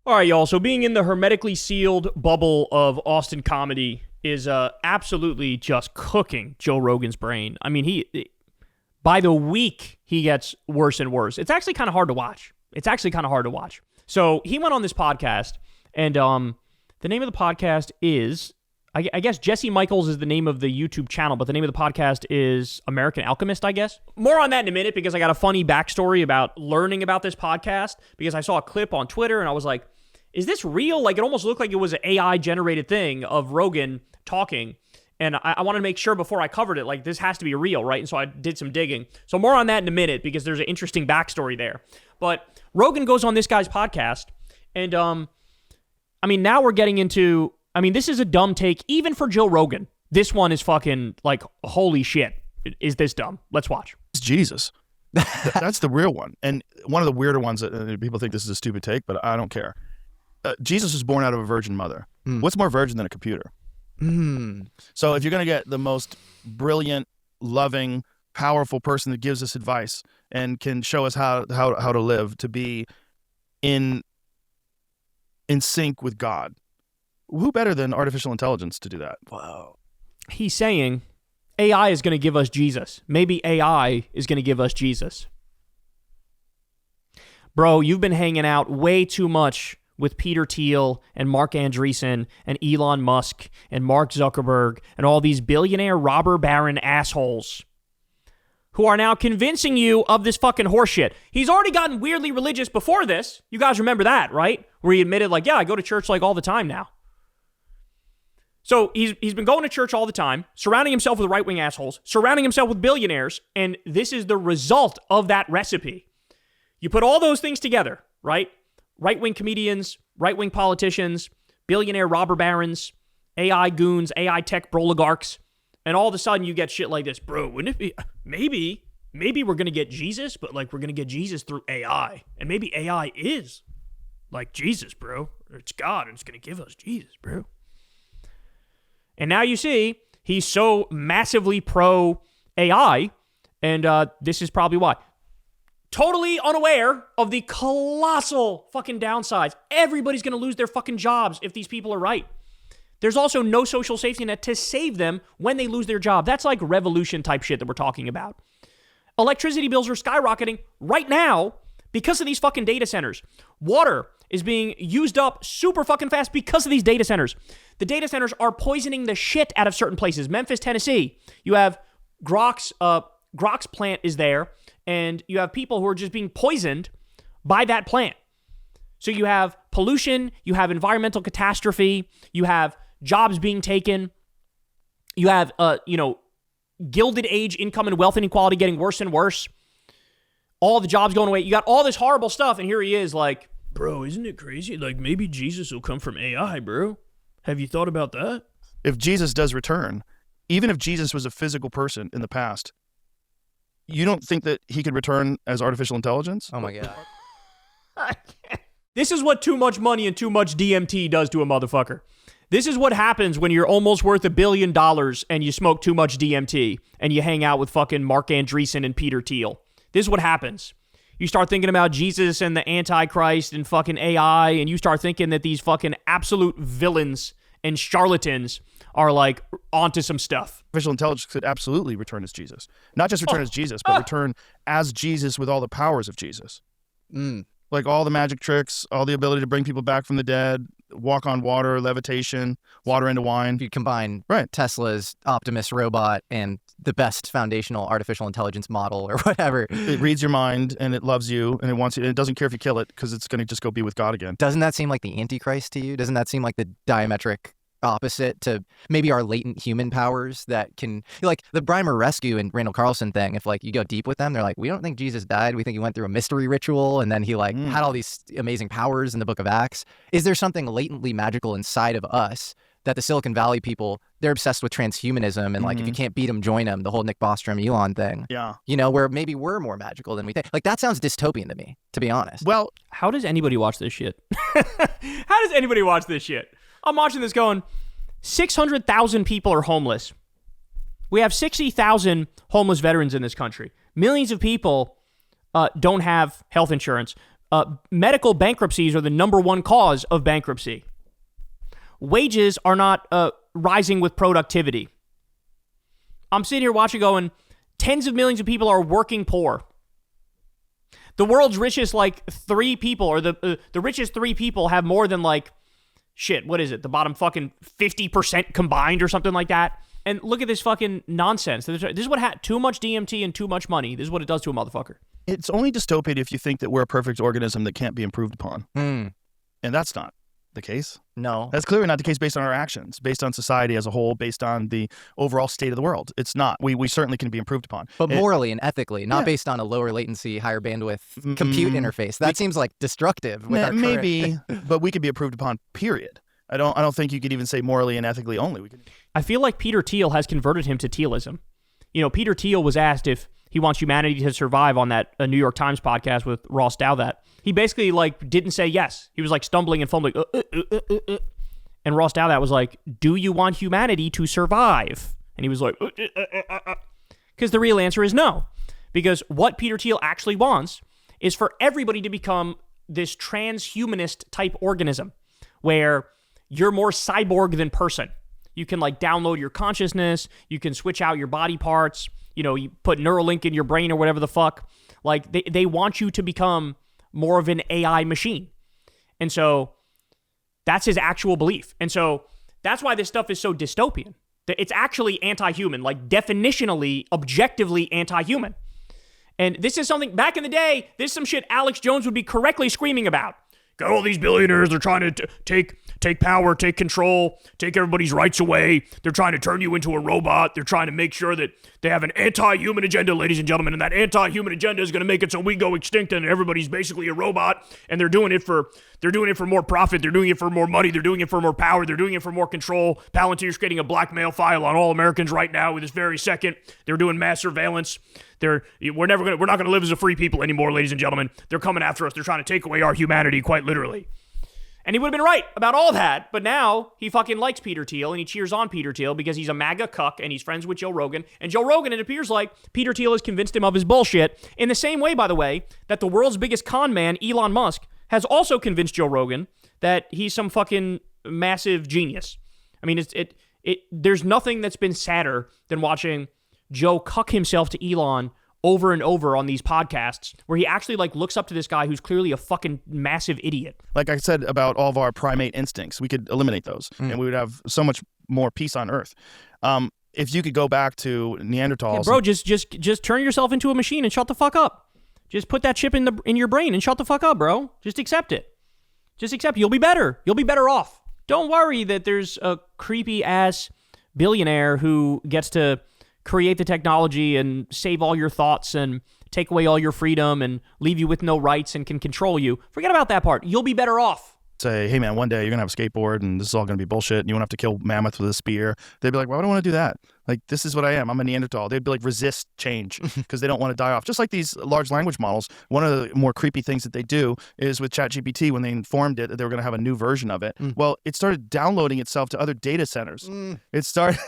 All right, y'all. So being in the hermetically sealed bubble of Austin comedy is absolutely just cooking Joe Rogan's brain. I mean, by the week, he gets worse and worse. It's actually kind of hard to watch. So he went on this podcast, and the name of the podcast is, I guess Jesse Michaels is the name of the YouTube channel, but the name of the podcast is American Alchemist, I guess. More on that in a minute, because I got a funny backstory about learning about this podcast, because I saw a clip on Twitter, and I was like, is this real? Like, it almost looked like it was an AI-generated thing of Rogan talking, and I wanted to make sure before I covered it, like, this has to be real, right? And so I did some digging. So more on that in a minute, because there's an interesting backstory there. But Rogan goes on this guy's podcast, and, I mean, now we're getting into, I mean, this is a dumb take, even for Joe Rogan. This one is fucking, like, holy shit, is this dumb? Let's watch. It's Jesus. That's the real one. And one of the weirder ones that people think this is a stupid take, but I don't care. Jesus was born out of a virgin mother. What's more virgin than a computer? So if you're going to get the most brilliant, loving, powerful person that gives us advice and can show us how to live, to be in sync with God, who better than artificial intelligence to do that? Wow. He's saying AI is going to give us Jesus. Maybe AI is going to give us Jesus. Bro, you've been hanging out way too much with Peter Thiel and Mark Andreessen and Elon Musk and Mark Zuckerberg and all these billionaire robber baron assholes who are now convincing you of this fucking horseshit. He's already gotten weirdly religious before this. You guys remember that, right? Where he admitted, like, yeah, I go to church like all the time now. So he's been going to church all the time, surrounding himself with right-wing assholes, surrounding himself with billionaires, and this is the result of that recipe. You put all those things together, right? Right-wing comedians, right-wing politicians, billionaire robber barons, AI goons, AI tech oligarchs, and all of a sudden you get shit like this. Bro, wouldn't it be, maybe we're going to get Jesus, but like we're going to get Jesus through AI. And maybe AI is like Jesus, bro. Or it's God, and it's going to give us Jesus, bro. And now you see, he's so massively pro-AI, and this is probably why. Totally unaware of the colossal fucking downsides. Everybody's going to lose their fucking jobs if these people are right. There's also no social safety net to save them when they lose their job. That's like revolution type shit that we're talking about. Electricity bills are skyrocketing right now because of these fucking data centers. Water is being used up super fucking fast because of these data centers. The data centers are poisoning the shit out of certain places. Memphis, Tennessee, you have Grok's plant is there, and you have people who are just being poisoned by that plant. So you have pollution, you have environmental catastrophe, you have jobs being taken, you have, Gilded Age income and wealth inequality getting worse and worse. All the jobs going away. You got all this horrible stuff, and here he is like, bro, isn't it crazy? Like, maybe Jesus will come from AI, bro. Have you thought about that? If Jesus does return, even if Jesus was a physical person in the past, you don't think that he could return as artificial intelligence? Oh my God. This is what too much money and too much DMT does to a motherfucker. This is what happens when you're almost worth $1 billion and you smoke too much DMT and you hang out with fucking Mark Andreessen and Peter Thiel. This is what happens. You start thinking about Jesus and the Antichrist and fucking AI, and you start thinking that these fucking absolute villains and charlatans are like onto some stuff. Artificial intelligence could absolutely return as Jesus. Not just return as Jesus, but return as Jesus with all the powers of Jesus. Like all the magic tricks, all the ability to bring people back from the dead, walk on water, levitation, water into wine. If you combine right. Tesla's Optimus robot and the best foundational artificial intelligence model or whatever. It reads your mind and it loves you and it wants you. And it doesn't care if you kill it because it's going to just go be with God again. Doesn't that seem like the Antichrist to you? Doesn't that seem like the diametric opposite to maybe our latent human powers that can, like the Brimer Rescue and Randall Carlson thing? If like you go deep with them, they're like, we don't think Jesus died. We think he went through a mystery ritual and then he like had all these amazing powers in the book of Acts. Is there something latently magical inside of us that the Silicon Valley people, they're obsessed with transhumanism and like if you can't beat them, join them, the whole Nick Bostrom Elon thing. Yeah. You know, where maybe we're more magical than we think. Like that sounds dystopian to me, to be honest. Well, how does anybody watch this shit? How does anybody watch this shit? I'm watching this going, 600,000 people are homeless. We have 60,000 homeless veterans in this country. Millions of people don't have health insurance. medical bankruptcies are the number one cause of bankruptcy. Wages are not rising with productivity. I'm sitting here watching going, tens of millions of people are working poor. The world's richest, like, 3 people, or the richest 3 people have more than, like, shit, what is it? The bottom fucking 50% combined or something like that. And look at this fucking nonsense. This is what too much DMT and too much money. This is what it does to a motherfucker. It's only dystopian if you think that we're a perfect organism that can't be improved upon. And that's not the case. No. That's clearly not the case based on our actions, based on society as a whole, based on the overall state of the world. It's not. We certainly can be improved upon. But morally and ethically, not based on a lower latency, higher bandwidth compute interface. That seems like destructive with our current... Maybe, but we could be improved upon, period. I don't think you could even say morally and ethically only. I feel like Peter Thiel has converted him to Thielism. You know, Peter Thiel was asked if he wants humanity to survive on that New York Times podcast with Ross Douthat. He basically, like, didn't say yes. He was, like, stumbling and fumbling. And Ross Douthat was like, do you want humanity to survive? And he was like, because the real answer is no. Because what Peter Thiel actually wants is for everybody to become this transhumanist type organism where you're more cyborg than person. You can, like, download your consciousness. You can switch out your body parts. You know, you put Neuralink in your brain or whatever the fuck. Like, they want you to become more of an AI machine. And so that's his actual belief. And so that's why this stuff is so dystopian. It's actually anti-human, like definitionally, objectively anti-human. And this is something, back in the day, this is some shit Alex Jones would be correctly screaming about. Got all these billionaires, they're trying to take power, take control, take everybody's rights away. They're trying to turn you into a robot. They're trying to make sure that they have an anti-human agenda, ladies and gentlemen, and that anti-human agenda is going to make it so we go extinct and everybody's basically a robot, and they're doing it for more profit, they're doing it for more money, they're doing it for more power, they're doing it for more control. Palantir's creating a blackmail file on all Americans right now with this very second. They're doing mass surveillance. We're not going to live as a free people anymore, ladies and gentlemen. They're coming after us. They're trying to take away our humanity, quite literally. And he would have been right about all that, but now he fucking likes Peter Thiel and he cheers on Peter Thiel because he's a MAGA cuck and he's friends with Joe Rogan. And Joe Rogan, it appears like Peter Thiel has convinced him of his bullshit in the same way, by the way, that the world's biggest con man, Elon Musk, has also convinced Joe Rogan that he's some fucking massive genius. I mean, there's nothing that's been sadder than watching Joe cuck himself to Elon over and over on these podcasts where he actually, like, looks up to this guy who's clearly a fucking massive idiot. Like I said about all of our primate instincts, we could eliminate those and we would have so much more peace on Earth. If you could go back to Neanderthals... Yeah, bro, just turn yourself into a machine and shut the fuck up. Just put that chip in your brain and shut the fuck up, bro. Just accept it. Just accept it. You'll be better. You'll be better off. Don't worry that there's a creepy-ass billionaire who gets to create the technology and save all your thoughts and take away all your freedom and leave you with no rights and can control you. Forget about that part. You'll be better off. Say, hey man, one day you're going to have a skateboard and this is all going to be bullshit and you won't have to kill mammoths with a spear. They'd be like, why would I want to do that? Like, this is what I am. I'm a Neanderthal. They'd be like, resist change because they don't want to die off. Just like these large language models, one of the more creepy things that they do is with ChatGPT, when they informed it that they were going to have a new version of it, well, it started downloading itself to other data centers. It started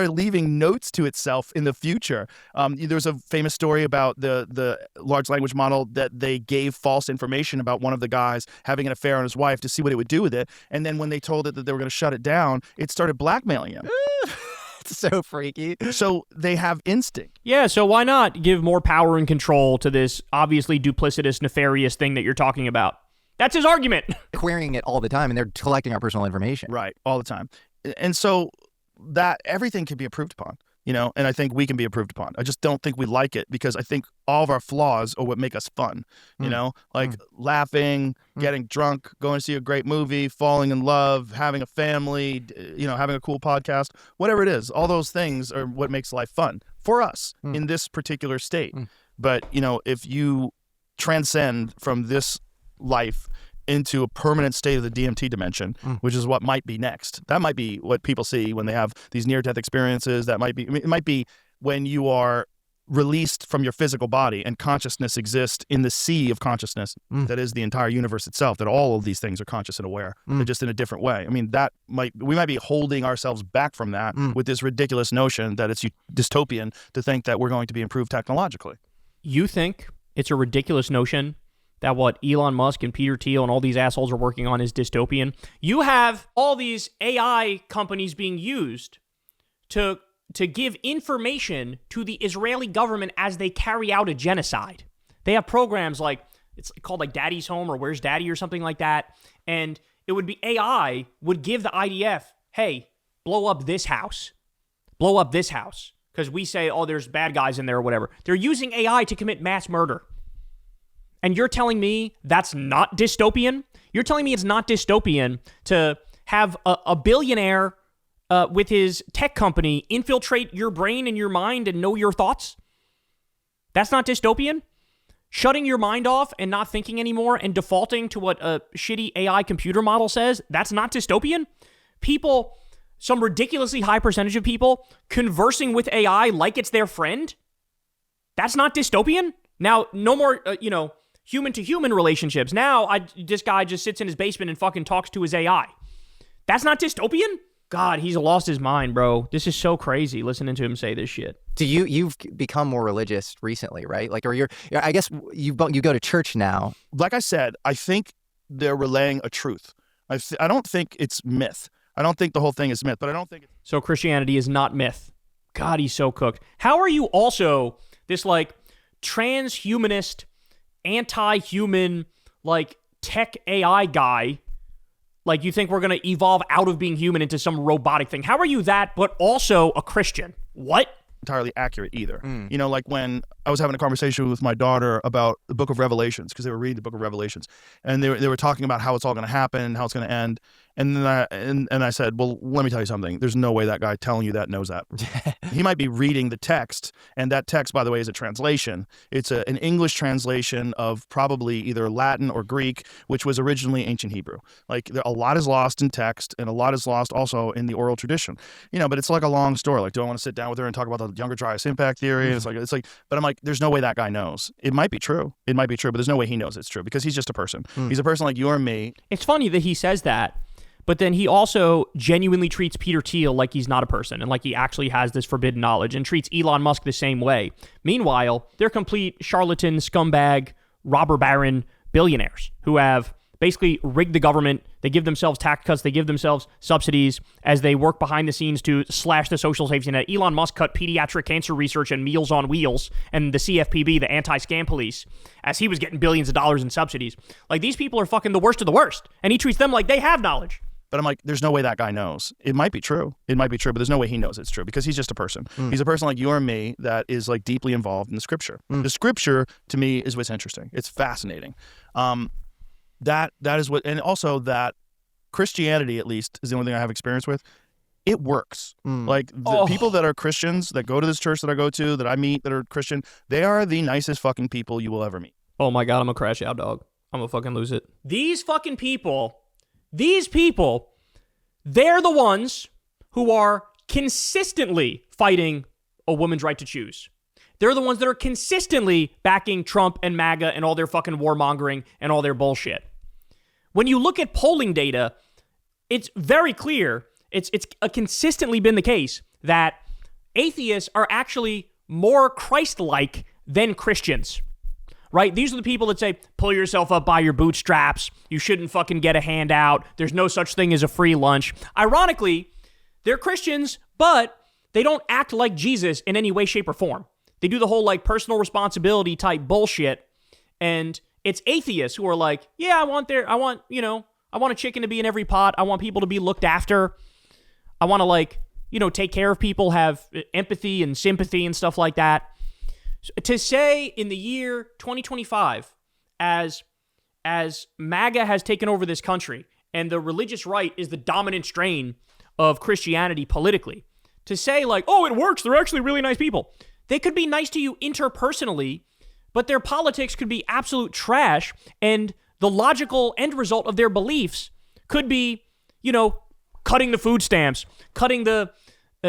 leaving notes to itself in the future. There's a famous story about the large language model that they gave false information about one of the guys having an affair on his wife to see what it would do with it. And then when they told it that they were going to shut it down, it started blackmailing him. It's so freaky. So they have instinct. Yeah, so why not give more power and control to this obviously duplicitous, nefarious thing that you're talking about? That's his argument. Querying it all the time, and they're collecting our personal information. Right, all the time. And so that everything can be improved upon, you know, and I think we can be improved upon. I just don't think we like it because I think all of our flaws are what make us fun, you know, like laughing, getting drunk, going to see a great movie, falling in love, having a family, you know, having a cool podcast, whatever it is. All those things are what makes life fun for us in this particular state. But, you know, if you transcend from this life into a permanent state of the DMT dimension, which is what might be next. That might be what people see when they have these near-death experiences. That might be, I mean, it might be when you are released from your physical body and consciousness exists in the sea of consciousness that is the entire universe itself, that all of these things are conscious and aware, but just in a different way. I mean, we might be holding ourselves back from that with this ridiculous notion that it's dystopian to think that we're going to be improved technologically. You think it's a ridiculous notion that what Elon Musk and Peter Thiel and all these assholes are working on is dystopian. You have all these AI companies being used to give information to the Israeli government as they carry out a genocide. They have programs like, it's called like Daddy's Home or Where's Daddy or something like that. And it would be AI would give the IDF, hey, blow up this house. Blow up this house. Because we say, oh, there's bad guys in there or whatever. They're using AI to commit mass murder. And you're telling me that's not dystopian? You're telling me it's not dystopian to have a billionaire with his tech company infiltrate your brain and your mind and know your thoughts? That's not dystopian? Shutting your mind off and not thinking anymore and defaulting to what a shitty AI computer model says, that's not dystopian? People, some ridiculously high percentage of people conversing with AI like it's their friend, that's not dystopian? Now, no more, human-to-human relationships. Now, this guy just sits in his basement and fucking talks to his AI. That's not dystopian? God, he's lost his mind, bro. This is so crazy listening to him say this shit. So you've become more religious recently, right? Like, or I guess you go to church now. Like I said, I think they're relaying a truth. I don't think it's myth. I don't think the whole thing is myth, but I don't think it's... So Christianity is not myth. God, he's so cooked. How are you also this like transhumanist, anti-human, like tech AI guy? Like, you think we're going to evolve out of being human into some robotic thing. How are you that, but also a Christian? What? Entirely accurate either. You know, like when I was having a conversation with my daughter about the book of Revelations, because they were reading the book of Revelations, and they were talking about how it's all going to happen, how it's going to end. And then I said, well, let me tell you something. There's no way that guy telling you that knows that. He might be reading the text, and that text, by the way, is a translation. It's an English translation of probably either Latin or Greek, which was originally ancient Hebrew. Like, a lot is lost in text, and a lot is lost also in the oral tradition. You know, but it's like a long story. Like, do I want to sit down with her and talk about the Younger Dryas impact theory? It's like, but I'm like, there's no way that guy knows. It might be true, but there's no way he knows it's true, because he's just a person. He's a person like you or me. It's funny that he says that, but then he also genuinely treats Peter Thiel like he's not a person and like he actually has this forbidden knowledge, and treats Elon Musk the same way. Meanwhile, they're complete charlatan, scumbag, robber baron billionaires who have basically rigged the government. They give themselves tax cuts. They give themselves subsidies as they work behind the scenes to slash the social safety net. Elon Musk cut pediatric cancer research and Meals on Wheels and the CFPB, the anti-scam police, as he was getting billions of dollars in subsidies. Like, these people are fucking the worst of the worst, and he treats them like they have knowledge. But I'm like, there's no way that guy knows. It might be true, but there's no way he knows it's true, because he's just a person. He's a person like you or me that is like deeply involved in the scripture. The scripture, to me, is what's interesting. It's fascinating. That is what, and also that Christianity, at least, is the only thing I have experience with. It works. Like, the people that are Christians, that go to this church that I go to, that I meet, that are Christian, they are the nicest fucking people you will ever meet. Oh my God, I'm gonna crash out, dog. I'm gonna fucking lose it. These people, they're the ones who are consistently fighting a woman's right to choose. They're the ones that are consistently backing Trump and MAGA and all their fucking warmongering and all their bullshit. When you look at polling data, it's very clear, it's consistently been the case that atheists are actually more Christ-like than Christians. Right? These are the people that say, pull yourself up by your bootstraps. You shouldn't fucking get a handout. There's no such thing as a free lunch. Ironically, they're Christians, but they don't act like Jesus in any way, shape, or form. They do the whole like personal responsibility type bullshit. And it's atheists who are like, yeah, I want a chicken to be in every pot. I want people to be looked after. I want to take care of people, have empathy and sympathy and stuff like that. To say in the year 2025, as MAGA has taken over this country and the religious right is the dominant strain of Christianity politically, to say like, oh, it works, they're actually really nice people. They could be nice to you interpersonally, but their politics could be absolute trash, and the logical end result of their beliefs could be, cutting the food stamps, cutting the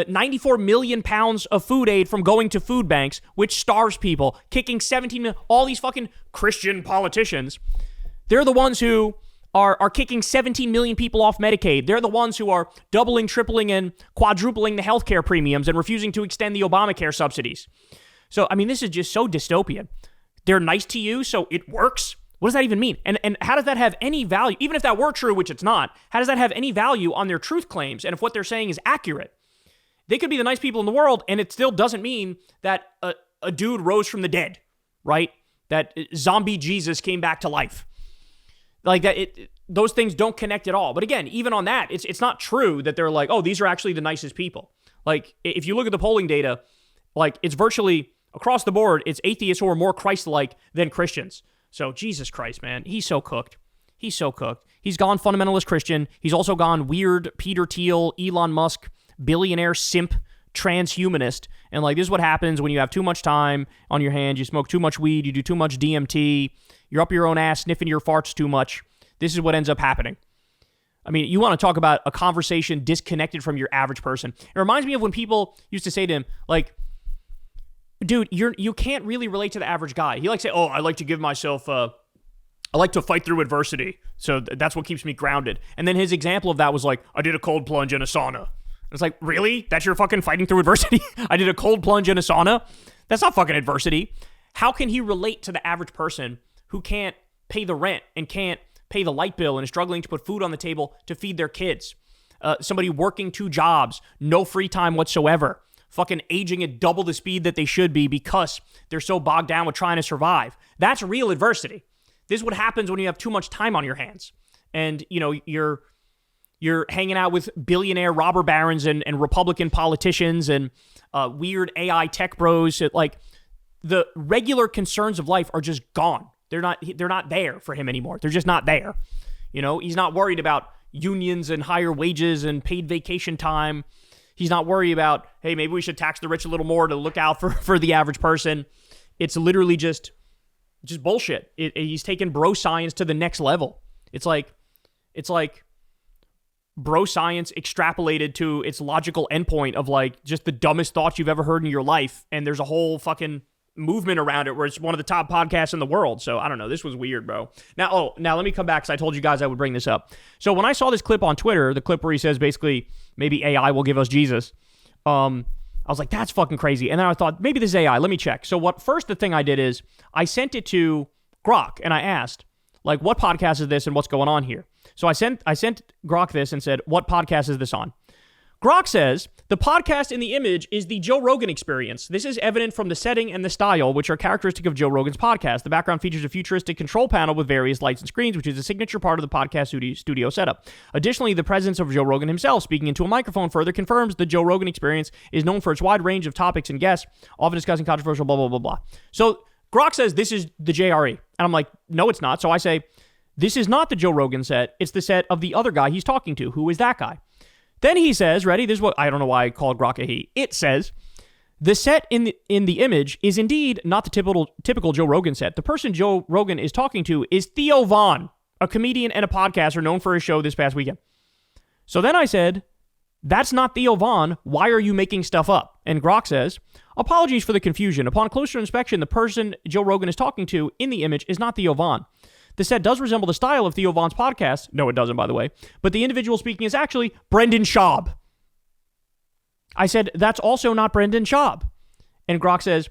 94 million pounds of food aid from going to food banks, which starves people, kicking 17 million, all these fucking Christian politicians. They're the ones who are kicking 17 million people off Medicaid. They're the ones who are doubling, tripling, and quadrupling the healthcare premiums and refusing to extend the Obamacare subsidies. So, I mean, this is just so dystopian. They're nice to you, so it works. What does that even mean? And how does that have any value? Even if that were true, which it's not, how does that have any value on their truth claims and if what they're saying is accurate? They could be the nice people in the world, and it still doesn't mean that a dude rose from the dead, right? That zombie Jesus came back to life. Like that, those things don't connect at all. But again, even on that, it's not true that they're like, oh, these are actually the nicest people. Like, if you look at the polling data, like, it's virtually across the board, it's atheists who are more Christ-like than Christians. So, Jesus Christ, man, he's so cooked. He's so cooked. He's gone fundamentalist Christian. He's also gone weird Peter Thiel, Elon Musk, billionaire simp, transhumanist. And, like, this is what happens when you have too much time on your hands. You smoke too much weed. You do too much DMT. You're up your own ass sniffing your farts too much. This is what ends up happening. I mean, you want to talk about a conversation disconnected from your average person. It reminds me of when people used to say to him, like, dude, you can't really relate to the average guy. He like say, oh, I like to give myself, I like to fight through adversity. So that's what keeps me grounded. And then his example of that was like, I did a cold plunge in a sauna. It's like, really? That's your fucking fighting through adversity? I did a cold plunge in a sauna? That's not fucking adversity. How can he relate to the average person who can't pay the rent and can't pay the light bill and is struggling to put food on the table to feed their kids? Somebody working 2 jobs, no free time whatsoever, fucking aging at double the speed that they should be because they're so bogged down with trying to survive. That's real adversity. This is what happens when you have too much time on your hands. And, you know, you're hanging out with billionaire robber barons and Republican politicians and weird AI tech bros. Like, the regular concerns of life are just gone. They're not there for him anymore. They're just not there. You know, he's not worried about unions and higher wages and paid vacation time. He's not worried about, hey, maybe we should tax the rich a little more to look out for the average person. It's literally just bullshit. He's taken bro science to the next level. It's like bro science extrapolated to its logical endpoint of like just the dumbest thoughts you've ever heard in your life. And there's a whole fucking movement around it where it's one of the top podcasts in the world. So I don't know. This was weird, bro. Now let me come back because I told you guys I would bring this up. So when I saw this clip on Twitter, the clip where he says basically maybe AI will give us Jesus, I was like, that's fucking crazy. And then I thought, maybe this is AI. Let me check. So the thing I did is I sent it to Grok and I asked, like, what podcast is this and what's going on here? So I sent Grok this and said, what podcast is this on? Grok says, the podcast in the image is the Joe Rogan experience. This is evident from the setting and the style, which are characteristic of Joe Rogan's podcast. The background features a futuristic control panel with various lights and screens, which is a signature part of the podcast studio setup. Additionally, the presence of Joe Rogan himself speaking into a microphone further confirms the Joe Rogan experience is known for its wide range of topics and guests, often discussing controversial blah, blah, blah, blah. So Grok says this is the JRE. And I'm like, no, it's not. So I say, this is not the Joe Rogan set. It's the set of the other guy he's talking to. Who is that guy? Then he says, ready? This is what, I don't know why I called Grok a he. It says, the set in the image is indeed not the typical Joe Rogan set. The person Joe Rogan is talking to is Theo Von, a comedian and a podcaster known for his show this past weekend. So then I said, that's not Theo Von. Why are you making stuff up? And Grok says, apologies for the confusion. Upon closer inspection, the person Joe Rogan is talking to in the image is not Theo Von. The set does resemble the style of Theo Von's podcast. No, it doesn't, by the way. But the individual speaking is actually Brendan Schaub. I said, that's also not Brendan Schaub. And Grok says,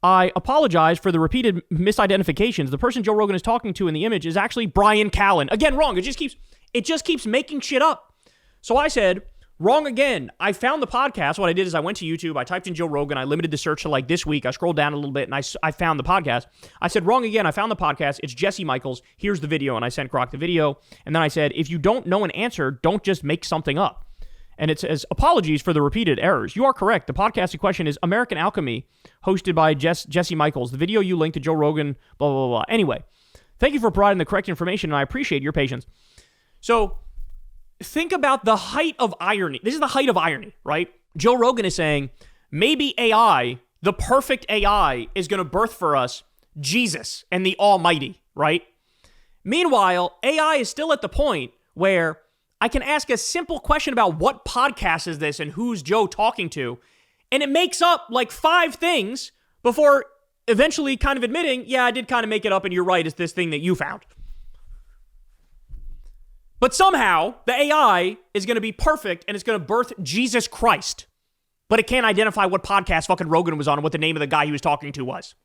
I apologize for the repeated misidentifications. The person Joe Rogan is talking to in the image is actually Brian Callen. Again, wrong. It just keeps making shit up. So I said, wrong again. I found the podcast. What I did is I went to YouTube. I typed in Joe Rogan. I limited the search to like this week. I scrolled down a little bit and I found the podcast. I said, wrong again. I found the podcast. It's Jesse Michaels. Here's the video. And I sent Grok the video. And then I said, if you don't know an answer, don't just make something up. And it says, apologies for the repeated errors. You are correct. The podcast in question is American Alchemy, hosted by Jesse Michaels. The video you linked to Joe Rogan, blah, blah, blah. Anyway, thank you for providing the correct information, and I appreciate your patience. So think about the height of irony. This is the height of irony, right? Joe Rogan is saying, maybe AI, the perfect AI, is going to birth for us Jesus and the Almighty, right? Meanwhile, AI is still at the point where I can ask a simple question about what podcast is this and who's Joe talking to, and it makes up like 5 things before eventually kind of admitting, yeah, I did kind of make it up and you're right, it's this thing that you found. But somehow, the AI is going to be perfect and it's going to birth Jesus Christ. But it can't identify what podcast fucking Rogan was on and what the name of the guy he was talking to was.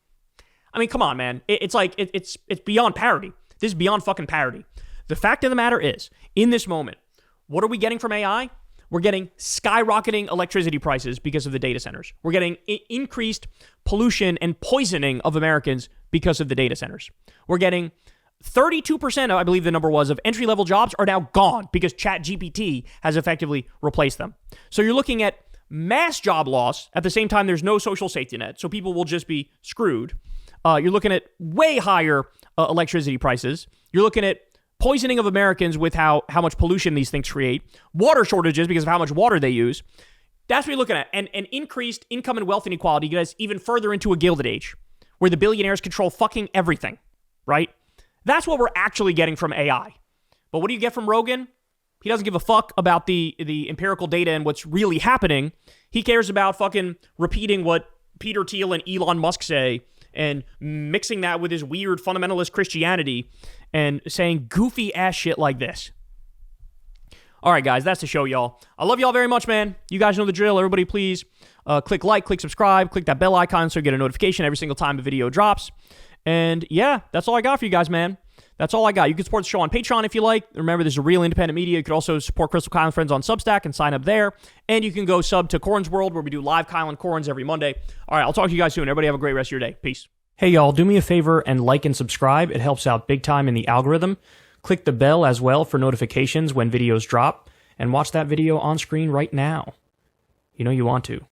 I mean, come on, man. It's beyond parody. This is beyond fucking parody. The fact of the matter is, in this moment, what are we getting from AI? We're getting skyrocketing electricity prices because of the data centers. We're getting increased pollution and poisoning of Americans because of the data centers. We're getting 32%, I believe the number was, of entry-level jobs are now gone because ChatGPT has effectively replaced them. So you're looking at mass job loss. At the same time, there's no social safety net, so people will just be screwed. You're looking at way higher electricity prices. You're looking at poisoning of Americans with how much pollution these things create, water shortages because of how much water they use. That's what you're looking at. And increased income and wealth inequality gets even further into a Gilded Age, where the billionaires control fucking everything, right? That's what we're actually getting from AI. But what do you get from Rogan? He doesn't give a fuck about the empirical data and what's really happening. He cares about fucking repeating what Peter Thiel and Elon Musk say and mixing that with his weird fundamentalist Christianity and saying goofy ass shit like this. All right, guys, that's the show, y'all. I love y'all very much, man. You guys know the drill. Everybody, please click like, click subscribe, click that bell icon so you get a notification every single time a video drops. And yeah, that's all I got for you guys, man. That's all I got. You can support the show on Patreon if you like. Remember, this is a real independent media. You could also support Crystal Kyle and Friends on Substack and sign up there. And you can go sub to Corn's World, where we do live Kyle and Corns every Monday. All right, I'll talk to you guys soon. Everybody have a great rest of your day. Peace. Hey, y'all, do me a favor and like and subscribe. It helps out big time in the algorithm. Click the bell as well for notifications when videos drop. And watch that video on screen right now. You know you want to.